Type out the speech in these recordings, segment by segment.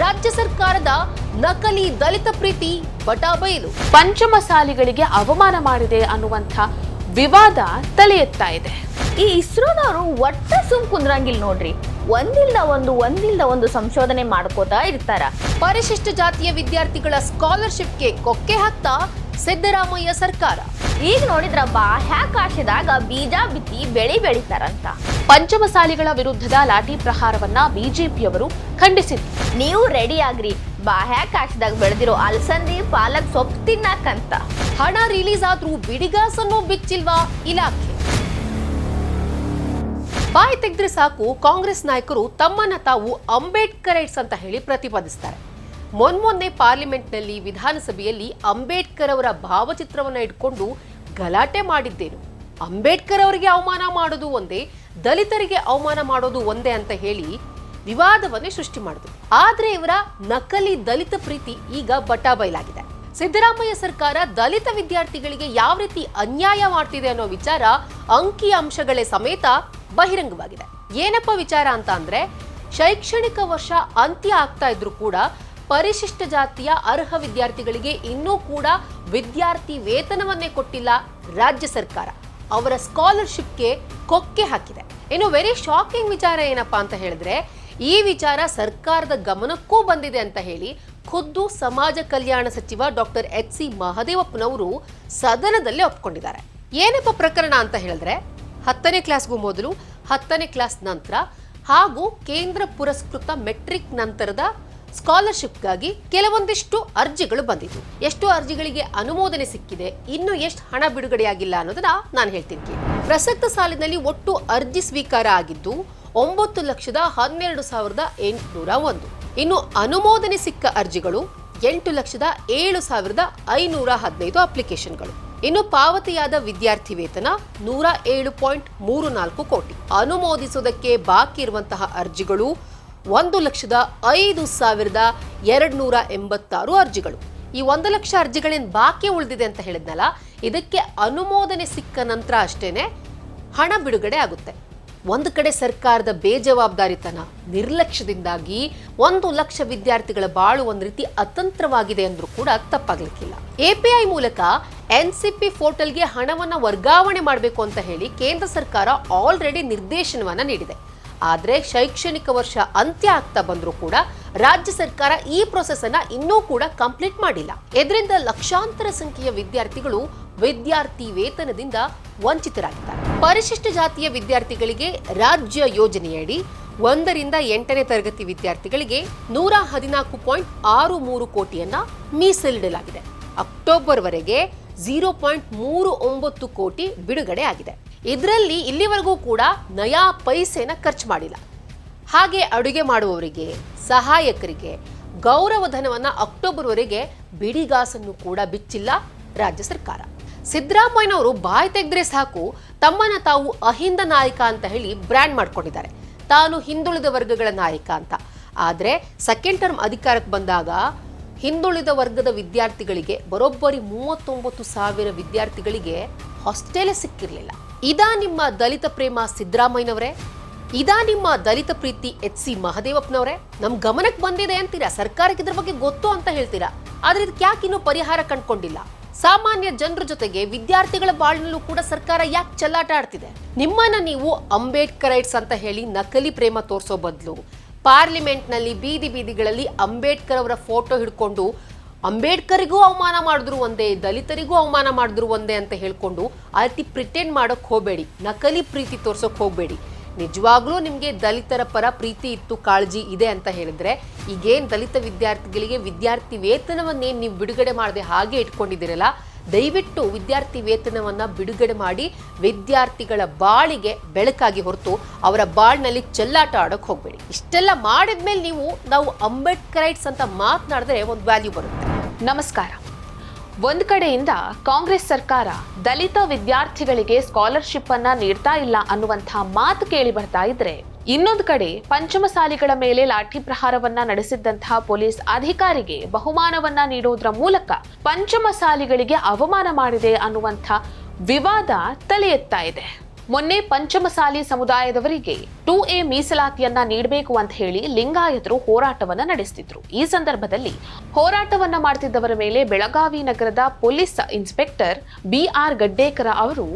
ರಾಜ್ಯ ಸರ್ಕಾರದ ನಕಲಿ ದಲಿತ ಪ್ರೀತಿ ಬಟಾಬಯಲು. ಪಂಚಮಸಾಲಿಗಳಿಗೆ ಅವಮಾನ ಮಾಡಿದೆ ಅನ್ನುವಂಥ ವಿವಾದ ತಲೆ ಎತ್ತಾ ಇದೆ. ಈ ಇಸ್ರೋದವರು ಒಟ್ಟ ಸುಮ್ ಕುಂದ್ರಂಗಿಲ್ಲ ನೋಡ್ರಿ. ಒಂದಿಲ್ದ ಒಂದು ಸಂಶೋಧನೆ ಮಾಡ್ಕೋತಾ ಇರ್ತಾರ. ಪರಿಶಿಷ್ಟ ಜಾತಿಯ ವಿದ್ಯಾರ್ಥಿಗಳ ಸ್ಕಾಲರ್ಶಿಪ್ಗೆ ಕೊಕ್ಕೆ ಹಾಕ್ತಾ ಸಿದ್ದರಾಮಯ್ಯ ಸರ್ಕಾರ. ಈಗ ನೋಡಿದ್ರ ಬಾಹ್ಯಾಕಾಶದಾಗ ಬೀಜ ಬಿತ್ತಿ ಬೆಳಿ ಬೆಳಿತಾರಂತ. ಪಂಚಮಸಾಲಿಗಳ ವಿರುದ್ಧದ ಲಾಠಿ ಪ್ರಹಾರವನ್ನ ಬಿಜೆಪಿಯವರು ಖಂಡಿಸಿದ್ರು. ನೀವು ರೆಡಿ ಆಗ್ರಿ, ಬಾಹ್ಯಾಕಾಶದಾಗ ಬೆಳೆದಿರೋ ಅಲಸಂದಿ ಪಾಲಕ್ ಸೊಪ್ಪು ತಿನ್ನಕಂತ. ಹಣ ರಿಲೀಸ್ ಆದ್ರೂ ಬಿಡಿಗಾಸನ್ನು ಬಿಚ್ಚಿಲ್ವಾ ಇಲಾಖೆ? ಬಾಯಿ ತೆಗೆದ್ರೆ ಸಾಕು ಕಾಂಗ್ರೆಸ್ ನಾಯಕರು ತಮ್ಮನ್ನ ತಾವು ಅಂಬೇಡ್ಕರೈಟ್ಸ್ ಅಂತ ಹೇಳಿ ಪ್ರತಿಪಾದಿಸ್ತಾರೆ. ಮೊನ್ನೆ ಪಾರ್ಲಿಮೆಂಟ್ನಲ್ಲಿ ವಿಧಾನಸಭೆಯಲ್ಲಿ ಅಂಬೇಡ್ಕರ್ ಅವರ ಭಾವಚಿತ್ರವನ್ನ ಇಟ್ಕೊಂಡು ಗಲಾಟೆ ಮಾಡಿದ್ದೇನು? ಅಂಬೇಡ್ಕರ್ ಅವರಿಗೆ ಅವಮಾನ ಮಾಡೋದು ಒಂದೇ, ದಲಿತರಿಗೆ ಅವಮಾನ ಮಾಡೋದು ಒಂದೇ ಅಂತ ಹೇಳಿ ವಿವಾದವನ್ನೇ ಸೃಷ್ಟಿ ಮಾಡಿದ್ರು. ಆದ್ರೆ ಇವರ ನಕಲಿ ದಲಿತ ಪ್ರೀತಿ ಈಗ ಬಟಾಬಯಲಾಗಿದೆ. ಸಿದ್ದರಾಮಯ್ಯ ಸರ್ಕಾರ ದಲಿತ ವಿದ್ಯಾರ್ಥಿಗಳಿಗೆ ಯಾವ ರೀತಿ ಅನ್ಯಾಯ ಮಾಡ್ತಿದೆ ಅನ್ನೋ ವಿಚಾರ ಅಂಕಿ ಅಂಶಗಳೇ ಸಮೇತ ಬಹಿರಂಗವಾಗಿದೆ. ಏನಪ್ಪ ವಿಚಾರ ಅಂತ ಅಂದ್ರೆ, ಶೈಕ್ಷಣಿಕ ವರ್ಷ ಅಂತ್ಯ ಆಗ್ತಾ ಇದ್ರು ಕೂಡ ಪರಿಶಿಷ್ಟ ಜಾತಿಯ ಅರ್ಹ ವಿದ್ಯಾರ್ಥಿಗಳಿಗೆ ಇನ್ನೂ ಕೂಡ ವಿದ್ಯಾರ್ಥಿ ವೇತನವನ್ನೇ ಕೊಟ್ಟಿಲ್ಲ ರಾಜ್ಯ ಸರ್ಕಾರ. ಅವರ ಸ್ಕಾಲರ್ಶಿಪ್ಗೆ ಕೊಕ್ಕೆ ಹಾಕಿದೆ. ಇನ್ನು ವೆರಿ ಶಾಕಿಂಗ್ ವಿಚಾರ ಏನಪ್ಪಾ ಅಂತ ಹೇಳಿದ್ರೆ, ಈ ವಿಚಾರ ಸರ್ಕಾರದ ಗಮನಕ್ಕೂ ಬಂದಿದೆ ಅಂತ ಹೇಳಿ ಖುದ್ದು ಸಮಾಜ ಕಲ್ಯಾಣ ಸಚಿವ ಡಾಕ್ಟರ್ ಎಚ್.ಸಿ. ಮಹದೇವಪ್ಪನವರು ಸದನದಲ್ಲೇ ಒಪ್ಕೊಂಡಿದ್ದಾರೆ. ಏನಪ್ಪ ಪ್ರಕರಣ ಅಂತ ಹೇಳಿದ್ರೆ, 10ನೇ ಕ್ಲಾಸ್ಗೂ ಮೊದಲು, 10ನೇ ಕ್ಲಾಸ್ ನಂತರ ಹಾಗೂ ಕೇಂದ್ರ ಪುರಸ್ಕೃತ ಮೆಟ್ರಿಕ್ ನಂತರದ ಸ್ಕಾಲರ್ಶಿಪ್ಗಾಗಿ ಕೆಲವೊಂದಿಷ್ಟು ಅರ್ಜಿಗಳು ಬಂದಿತ್ತು. ಎಷ್ಟು ಅರ್ಜಿಗಳಿಗೆ ಅನುಮೋದನೆ ಸಿಕ್ಕಿದೆ, ಇನ್ನು ಎಷ್ಟು ಹಣ ಬಿಡುಗಡೆಯಾಗಿಲ್ಲ ಅನ್ನೋದನ್ನ ನಾನು ಹೇಳ್ತೀನಿ. ಪ್ರಸಕ್ತ ಸಾಲಿನಲ್ಲಿ ಒಟ್ಟು ಅರ್ಜಿ ಸ್ವೀಕಾರ ಆಗಿದ್ದು 9,12,801. ಇನ್ನು ಅನುಮೋದನೆ ಸಿಕ್ಕ ಅರ್ಜಿಗಳು 8,07,515 ಅಪ್ಲಿಕೇಶನ್ಗಳು. ಇನ್ನು ಪಾವತಿಯಾದ ವಿದ್ಯಾರ್ಥಿ ವೇತನ 107.34 ಕೋಟಿ. ಅನುಮೋದಿಸುವುದಕ್ಕೆ ಬಾಕಿ ಇರುವಂತಹ ಅರ್ಜಿಗಳು 1,05,286 ಅರ್ಜಿಗಳು. ಈ 1 ಲಕ್ಷ ಅರ್ಜಿಗಳೇನು ಬಾಕಿ ಉಳಿದಿದೆ ಅಂತ ಹೇಳಿದ್ನಲ್ಲ, ಇದಕ್ಕೆ ಅನುಮೋದನೆ ಸಿಕ್ಕ ನಂತರ ಅಷ್ಟೇನೆ ಹಣ ಬಿಡುಗಡೆ ಆಗುತ್ತೆ. ಒಂದು ಕಡೆ ಸರ್ಕಾರದ ಬೇಜವಾಬ್ದಾರಿತನ, ನಿರ್ಲಕ್ಷ್ಯದಿಂದಾಗಿ 1 ಲಕ್ಷ ವಿದ್ಯಾರ್ಥಿಗಳ ಬಾಳು ಒಂದು ರೀತಿ ಅತಂತ್ರವಾಗಿದೆ ಅಂದ್ರೂ ಕೂಡ ತಪ್ಪಾಗ್ಲಿಕ್ಕಿಲ್ಲ. ಎಪಿಐ ಮೂಲಕ ಎನ್ಸಿಪಿ ಪೋರ್ಟಲ್ಗೆ ಹಣವನ್ನ ವರ್ಗಾವಣೆ ಮಾಡಬೇಕು ಅಂತ ಹೇಳಿ ಕೇಂದ್ರ ಸರ್ಕಾರ ಆಲ್ರೆಡಿ ನಿರ್ದೇಶನವನ್ನ ನೀಡಿದೆ. ಆದ್ರೆ ಶೈಕ್ಷಣಿಕ ವರ್ಷ ಅಂತ್ಯ ಆಗ್ತಾ ಬಂದ್ರೂ ಕೂಡ ರಾಜ್ಯ ಸರ್ಕಾರ ಈ ಪ್ರೊಸೆಸ್ ಅನ್ನ ಇನ್ನೂ ಕೂಡ ಕಂಪ್ಲೀಟ್ ಮಾಡಿಲ್ಲ. ಇದರಿಂದ ಲಕ್ಷಾಂತರ ಸಂಖ್ಯೆಯ ವಿದ್ಯಾರ್ಥಿಗಳು ವಿದ್ಯಾರ್ಥಿ ವೇತನದಿಂದ ವಂಚಿತರಾಗಿದ್ದಾರೆ. ಪರಿಶಿಷ್ಟ ಜಾತಿಯ ವಿದ್ಯಾರ್ಥಿಗಳಿಗೆ ರಾಜ್ಯ ಯೋಜನೆಯಡಿ 1ರಿಂದ 8ನೇ ತರಗತಿ ವಿದ್ಯಾರ್ಥಿಗಳಿಗೆ 114.63 ಕೋಟಿಯನ್ನ ಮೀಸಲಿಡಲಾಗಿದೆ. ಅಕ್ಟೋಬರ್ ವರೆಗೆ 0.39 ಕೋಟಿ ಬಿಡುಗಡೆ ಆಗಿದೆ. ಇದರಲ್ಲಿ ಇಲ್ಲಿವರೆಗೂ ಕೂಡ ನಯಾ ಪೈಸೆನ ಖರ್ಚು ಮಾಡಿಲ್ಲ. ಹಾಗೆ ಅಡುಗೆ ಮಾಡುವವರಿಗೆ, ಸಹಾಯಕರಿಗೆ ಗೌರವಧನವನ್ನ ಅಕ್ಟೋಬರ್ ವರೆಗೆ ಬಿಡಿಗಾಸನ್ನು ಕೂಡ ಬಿಚ್ಚಿಲ್ಲ ರಾಜ್ಯ ಸರ್ಕಾರ. ಸಿದ್ದರಾಮಯ್ಯನವರು ಬಾಯಿ ತೆಗೆದ್ರೆ ಸಾಕು ತಮ್ಮನ್ನ ತಾವು ಅಹಿಂದ ನಾಯಕ ಅಂತ ಹೇಳಿ ಬ್ರ್ಯಾಂಡ್ ಮಾಡ್ಕೊಂಡಿದ್ದಾರೆ. ತಾನು ಹಿಂದುಳಿದ ವರ್ಗಗಳ ನಾಯಕ ಅಂತ. ಆದ್ರೆ ಸೆಕೆಂಡ್ ಟರ್ಮ್ ಅಧಿಕಾರಕ್ಕೆ ಬಂದಾಗ ಹಿಂದುಳಿದ ವರ್ಗದ ವಿದ್ಯಾರ್ಥಿಗಳಿಗೆ ಬರೋಬ್ಬರಿ 39,000 ವಿದ್ಯಾರ್ಥಿಗಳಿಗೆ ಹಾಸ್ಟೆಲ್ ಸಿಕ್ಕಿರಲಿಲ್ಲ. ಇದಾ ನಿಮ್ಮ ದಲಿತ ಪ್ರೇಮ ಸಿದ್ದರಾಮಯ್ಯನವರೇ? ಇದಾ ನಿಮ್ಮ ದಲಿತ ಪ್ರೀತಿ ಎಚ್.ಸಿ. ಮಹದೇವಪ್ಪನವರೇ? ನಮ್ ಗಮನಕ್ಕೆ ಬಂದಿದೆ ಅಂತೀರಾ, ಸರ್ಕಾರಕ್ಕೆ ಇದ್ರ ಬಗ್ಗೆ ಗೊತ್ತು ಅಂತ ಹೇಳ್ತೀರಾ, ಆದ್ರೆ ಇದಕ್ಕೆ ಯಾಕೆ ಇನ್ನೂ ಪರಿಹಾರ ಕಂಡುಕೊಂಡಿಲ್ಲ? ಸಾಮಾನ್ಯ ಜನರ ಜೊತೆಗೆ ವಿದ್ಯಾರ್ಥಿಗಳ ಬಾಳಿನಲ್ಲೂ ಕೂಡ ಸರ್ಕಾರ ಯಾಕೆ ಚೆಲ್ಲಾಟ ಆಡ್ತಿದೆ? ನಿಮ್ಮನ್ನ ನೀವು ಅಂಬೇಡ್ಕರೈಟ್ಸ್ ಅಂತ ಹೇಳಿ ನಕಲಿ ಪ್ರೇಮ ತೋರಿಸೋ ಬದಲು ಪಾರ್ಲಿಮೆಂಟ್ ನಲ್ಲಿ ಬೀದಿ ಬೀದಿಗಳಲ್ಲಿ ಅಂಬೇಡ್ಕರ್ ಅವರ ಫೋಟೋ ಹಿಡ್ಕೊಂಡು ಅಂಬೇಡ್ಕರಿಗೂ ಅವಮಾನ ಮಾಡಿದ್ರು ಒಂದೇ, ದಲಿತರಿಗೂ ಅವಮಾನ ಮಾಡಿದ್ರು ಒಂದೇ ಅಂತ ಹೇಳ್ಕೊಂಡು ಆ ರೀತಿ ಪ್ರಿಟೆಂಡ್ ಮಾಡೋಕ್ ಹೋಗಬೇಡಿ, ನಕಲಿ ಪ್ರೀತಿ ತೋರ್ಸೋಕ್ ಹೋಗಬೇಡಿ. ನಿಜವಾಗ್ಲೂ ನಿಮ್ಗೆ ದಲಿತರ ಪರ ಪ್ರೀತಿ ಇತ್ತು, ಕಾಳಜಿ ಇದೆ ಅಂತ ಹೇಳಿದ್ರೆ ಈಗೇನ್ ದಲಿತ ವಿದ್ಯಾರ್ಥಿಗಳಿಗೆ ವಿದ್ಯಾರ್ಥಿ ವೇತನವನ್ನೇನು ನೀವು ಬಿಡುಗಡೆ ಮಾಡದೆ ಹಾಗೆ ಇಟ್ಕೊಂಡಿದ್ದೀರಲ್ಲ, ದಯವಿಟ್ಟು ವಿದ್ಯಾರ್ಥಿ ವೇತನವನ್ನ ಬಿಡುಗಡೆ ಮಾಡಿ ವಿದ್ಯಾರ್ಥಿಗಳ ಬಾಳಿಗೆ ಬೆಳಕಾಗಿ ಹೊರತು ಅವರ ಬಾಳ್ನಲ್ಲಿ ಚೆಲ್ಲಾಟ ಆಡೋಕೆ ಹೋಗಬೇಡಿ. ಇಷ್ಟೆಲ್ಲ ಮಾಡಿದ್ಮೇಲೆ ನಾವು ಅಂಬೇಡ್ಕರೈಟ್ಸ್ ಅಂತ ಮಾತನಾಡಿದ್ರೆ ಒಂದು ವ್ಯಾಲ್ಯೂ ಬರುತ್ತೆ. ನಮಸ್ಕಾರ. ಒಂದ್ ಕಡೆಯಿಂದ ಕಾಂಗ್ರೆಸ್ ಸರ್ಕಾರ ದಲಿತ ವಿದ್ಯಾರ್ಥಿಗಳಿಗೆ ಸ್ಕಾಲರ್ಶಿಪ್ ಅನ್ನ ನೀಡ್ತಾ ಇಲ್ಲ ಅನ್ನುವಂಥ ಮಾತು ಕೇಳಿ ಬರ್ತಾ ಇದ್ರೆ, ಇನ್ನೊಂದು ಕಡೆ ಪಂಚಮಸಾಲಿಗಳ ಮೇಲೆ ಲಾಠಿ ಪ್ರಹಾರವನ್ನ ನಡೆಸಿದ್ದಂತಹ ಪೊಲೀಸ್ ಅಧಿಕಾರಿಗೆ ಬಹುಮಾನವನ್ನ ನೀಡುವುದರ ಮೂಲಕ ಪಂಚಮಸಾಲಿಗಳಿಗೆ ಅವಮಾನ ಮಾಡಿದೆ ಅನ್ನುವಂಥ ವಿವಾದ ತಲೆ ಎತ್ತಾ ಇದೆ. ಮೊನ್ನೆ ಪಂಚಮಸಾಲಿ ಸಮುದಾಯದವರಿಗೆ 2A ಮೀಸಲಾತಿಯನ್ನ ನೀಡಬೇಕು ಅಂತ ಹೇಳಿ ಲಿಂಗಾಯತರು ಹೋರಾಟವನ್ನ ನಡೆಸುತ್ತಿದ್ರು. ಈ ಸಂದರ್ಭದಲ್ಲಿ ಹೋರಾಟವನ್ನ ಮಾಡ್ತಿದ್ದವರ ಮೇಲೆ ಬೆಳಗಾವಿ ನಗರದ ಪೊಲೀಸ್ ಇನ್ಸ್ಪೆಕ್ಟರ್ BR ಗಡ್ಡೇಕರ ಅವರು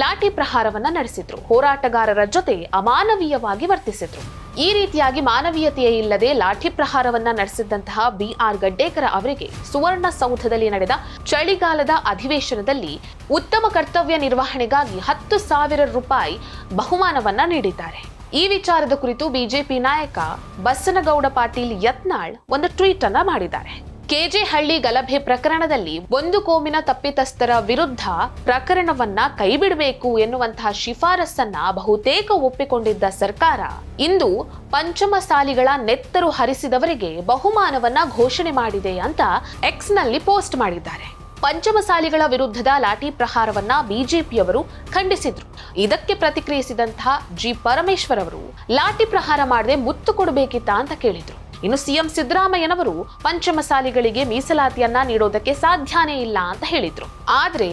ಲಾಠಿ ಪ್ರಹಾರವನ್ನ ನಡೆಸಿದ್ರು. ಹೋರಾಟಗಾರರ ಜೊತೆ ಅಮಾನವೀಯವಾಗಿ ವರ್ತಿಸಿದ್ರು. ಈ ರೀತಿಯಾಗಿ ಮಾನವೀಯತೆಯೇ ಇಲ್ಲದೆ ಲಾಠಿ ಪ್ರಹಾರವನ್ನ ನಡೆಸಿದಂತಹ BR ಗಡ್ಡೇಕರ ಅವರಿಗೆ ಸುವರ್ಣಸೌಧದಲ್ಲಿ ನಡೆದ ಚಳಿಗಾಲದ ಅಧಿವೇಶನದಲ್ಲಿ ಉತ್ತಮ ಕರ್ತವ್ಯ ನಿರ್ವಹಣೆಗಾಗಿ 10,000 ರೂಪಾಯಿ ಬಹುಮಾನವನ್ನ ನೀಡಿದ್ದಾರೆ. ಈ ವಿಚಾರದ ಕುರಿತು ಬಿಜೆಪಿ ನಾಯಕ ಬಸನಗೌಡ ಪಾಟೀಲ್ ಯತ್ನಾಳ್ ಒಂದು ಟ್ವೀಟ್ ಅನ್ನ ಮಾಡಿದ್ದಾರೆ. ಕೆಜೆ ಹಳ್ಳಿ ಗಲಭೆ ಪ್ರಕರಣದಲ್ಲಿ ಒಂದು ಕೋಮಿನ ತಪ್ಪಿತಸ್ಥರ ವಿರುದ್ಧ ಪ್ರಕರಣವನ್ನ ಕೈಬಿಡಬೇಕು ಎನ್ನುವಂತಹ ಶಿಫಾರಸನ್ನ ಬಹುತೇಕ ಒಪ್ಪಿಕೊಂಡಿದ್ದ ಸರ್ಕಾರ ಇಂದು ಪಂಚಮಸಾಲಿಗಳ ನೆತ್ತರು ಹರಿಸಿದವರಿಗೆ ಬಹುಮಾನವನ್ನ ಘೋಷಣೆ ಮಾಡಿದೆ ಅಂತ ಎಕ್ಸ್ ನಲ್ಲಿ ಪೋಸ್ಟ್ ಮಾಡಿದ್ದಾರೆ. ಪಂಚಮಸಾಲಿಗಳ ವಿರುದ್ಧದ ಲಾಠಿ ಪ್ರಹಾರವನ್ನ ಬಿಜೆಪಿಯವರು ಖಂಡಿಸಿದ್ರು. ಇದಕ್ಕೆ ಪ್ರತಿಕ್ರಿಯಿಸಿದಂತಹ ಜಿ ಪರಮೇಶ್ವರ್ ಅವರು ಲಾಠಿ ಪ್ರಹಾರ ಮಾಡದೆ ಮುತ್ತು ಕೊಡಬೇಕಿತ್ತ ಅಂತ ಕೇಳಿದ್ರು. ಇನ್ನು ಸಿಎಂ ಸಿದ್ದರಾಮಯ್ಯನವರು ಪಂಚಮಸಾಲಿಗಳಿಗೆ ಮೀಸಲಾತಿಯನ್ನ ನೀಡೋದಕ್ಕೆ ಸಾಧ್ಯನೇ ಇಲ್ಲ ಅಂತ ಹೇಳಿದ್ರು. ಆದ್ರೆ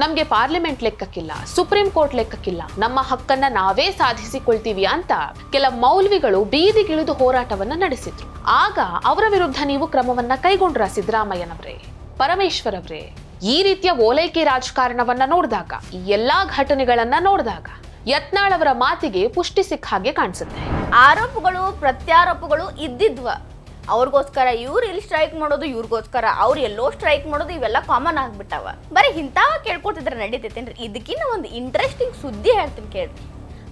ನಮ್ಗೆ ಪಾರ್ಲಿಮೆಂಟ್ ಲೆಕ್ಕಕ್ಕಿಲ್ಲ, ಸುಪ್ರೀಂ ಕೋರ್ಟ್ ಲೆಕ್ಕಕ್ಕಿಲ್ಲ, ನಮ್ಮ ಹಕ್ಕನ್ನ ನಾವೇ ಸಾಧಿಸಿಕೊಳ್ತೀವಿ ಅಂತ ಕೆಲ ಮೌಲ್ವಿಗಳು ಬೀದಿಗಿಳಿದು ಹೋರಾಟವನ್ನ ನಡೆಸಿದ್ರು. ಆಗ ಅವರ ವಿರುದ್ಧ ನೀವು ಕ್ರಮವನ್ನ ಕೈಗೊಂಡ್ರ ಸಿದ್ದರಾಮಯ್ಯನವರೇ, ಪರಮೇಶ್ವರ್ ಅವರೇ? ಈ ರೀತಿಯ ಓಲೈಕೆ ರಾಜಕಾರಣವನ್ನ ನೋಡಿದಾಗ, ಈ ಎಲ್ಲಾ ಘಟನೆಗಳನ್ನ ನೋಡಿದಾಗ ಯತ್ನಾಳ್ ಅವರ ಮಾತಿಗೆ ಪುಷ್ಟಿ ಸಿಕ್ಕ ಹಾಗೆ ಕಾಣಿಸುತ್ತೆ. ಆರೋಪಗಳು ಪ್ರತ್ಯಾರೋಪಗಳು ಇದ್ದಿದ್ವ. ಅವ್ರಿಗೋಸ್ಕರ ಇವ್ರು ಇಲ್ಲಿ ಸ್ಟ್ರೈಕ್ ಮಾಡೋದು, ಇವ್ರಿಗೋಸ್ಕರ ಅವ್ರು ಎಲ್ಲೋ ಸ್ಟ್ರೈಕ್ ಮಾಡೋದು, ಇವೆಲ್ಲ ಕಾಮನ್ ಆಗ್ಬಿಟ್ಟವ. ಬರೀ ಇಂಥವ ಕೇಳ್ಕೊತಿದ್ರೆ ನಡೀತೈತೇನ್ರಿ? ಇದಕ್ಕಿಂತ ಒಂದು ಇಂಟ್ರೆಸ್ಟಿಂಗ್ ಸುದ್ದಿ ಹೇಳ್ತೀನಿ ಕೇಳ್ರಿ.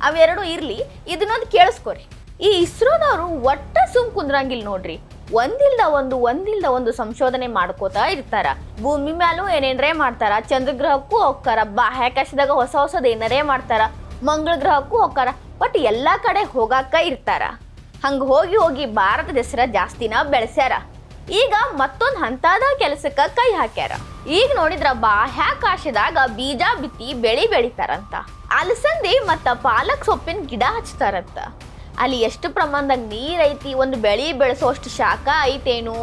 ಅವೆರಡು ಇರ್ಲಿ, ಇದನ್ನೊಂದು ಕೇಳಿಸ್ಕೊರಿ. ಈ ಇಸ್ರೋದವರು ಒಟ್ಟ ಸುಮ್ ಕುಂದ್ರಂಗಿಲ್ಲ ನೋಡ್ರಿ. ಒಂದಿಲ್ದ ಒಂದು ಸಂಶೋಧನೆ ಮಾಡ್ಕೋತಾ ಇರ್ತಾರ. ಭೂಮಿ ಮ್ಯಾಲೂ ಏನೇನ್ರೇ ಮಾಡ್ತಾರ, ಚಂದ್ರಗ್ರಹಕ್ಕೂ ಹೋಗ್ತಾರ, ಬಾಹ್ಯಾಕಾಶದಾಗ ಹೊಸದ ಏನಾರೇ ಮಾಡ್ತಾರ, ಮಂಗಳ ಗ್ರಹಕ್ಕೂ ಹೋಗ್ತಾರ. ಬಟ್ ಎಲ್ಲಾ ಕಡೆ ಹೋಗಾಕ ಇರ್ತಾರ. ಹಂಗ ಹೋಗಿ ಭಾರತದ ಹೆಸರ ಜಾಸ್ತಿನ ಬೆಳೆಸ್ಯಾರ. ಈಗ ಮತ್ತೊಂದು ಹಂತದ ಕೆಲಸಕ್ಕ ಕೈ ಹಾಕ್ಯಾರ. ಈಗ ನೋಡಿದ್ರ ಬಾಹ್ಯಾಕಾಶದಾಗ ಬೀಜ ಬಿತ್ತಿ ಬೆಳಿ ಬೆಳಿತಾರಂತ. ಅಲಸಂದಿ ಮತ್ತ ಪಾಲಕ್ ಸೊಪ್ಪಿನ ಗಿಡ ಹಚ್ತಾರಂತ. ಅಲ್ಲಿ ಎಷ್ಟು ಪ್ರಮಾಣದಾಗ ನೀರ್ ಐತಿ, ಒಂದು ಬೆಳಿ ಬೆಳೆಸೋಷ್ಟು ಶಾಖ ಐತೇನು,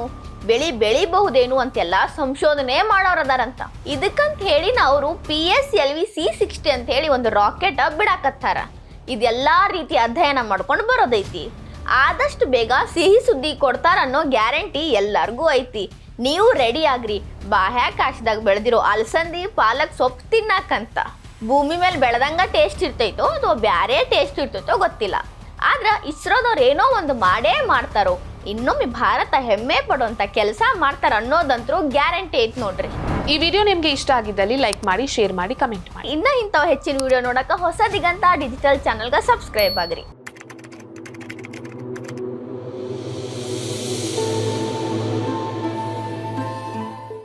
ಬೆಳಿ ಬೆಳಿಬಹುದೇನು ಅಂತೆಲ್ಲ ಸಂಶೋಧನೆ ಮಾಡೋರದಾರಂತ. ಇದಕ್ಕಂತ ಹೇಳಿ ಅವರು PSLV C-60 ಅಂತ ಹೇಳಿ ಒಂದು ರಾಕೆಟ್ ಬಿಡಾಕತ್ತಾರ. ಇದೆಲ್ಲಾ ರೀತಿ ಅಧ್ಯಯನ ಮಾಡ್ಕೊಂಡು ಬರೋದೈತಿ. ಆದಷ್ಟು ಬೇಗ ಸಿಹಿ ಸುದ್ದಿ ಕೊಡ್ತಾರ ಅನ್ನೋ ಗ್ಯಾರಂಟಿ ಎಲ್ಲರಿಗೂ ಐತಿ. ನೀವು ರೆಡಿ ಆಗ್ರಿ ಬಾಹ್ಯಾಕಾಶದಾಗ ಬೆಳೆದಿರೋ ಅಲಸಂದಿ ಪಾಲಕ್ ಸೊಪ್ಪು ತಿನ್ನಾಕಂತ. ಭೂಮಿ ಮೇಲೆ ಬೆಳೆದಂಗ ಟೇಸ್ಟ್ ಇರ್ತೈತೋ ಅಥವಾ ಬ್ಯಾರೆ ಟೇಸ್ಟ್ ಇರ್ತೈತೋ ಗೊತ್ತಿಲ್ಲ. ಆದ್ರ ಇಸ್ರೋದವ್ರು ಏನೋ ಒಂದು ಮಾಡೇ ಮಾಡ್ತಾರೋ. ಇನ್ನೊಮ್ಮೆ ಭಾರತ ಹೆಮ್ಮೆ ಪಡುವಂತ ಕೆಲಸ ಮಾಡ್ತಾರ ಅನ್ನೋದಂತರೂ ಗ್ಯಾರಂಟಿ ಐತ್ ನೋಡ್ರಿ. ಈ ವಿಡಿಯೋ ನಿಮ್ಗೆ ಇಷ್ಟ ಆಗಿದ್ದಲ್ಲಿ ಲೈಕ್ ಮಾಡಿ, ಶೇರ್ ಮಾಡಿ, ಕಮೆಂಟ್ ಮಾಡಿ. ಇನ್ನ ಇಂಥವ್ ಹೆಚ್ಚಿನ ವಿಡಿಯೋ ನೋಡಕ ಹೊಸ ದಿಗಂತ ಡಿಜಿಟಲ್ ಚಾನಲ್ಗೆ ಸಬ್ಸ್ಕ್ರೈಬ್ ಆಗ್ರಿ.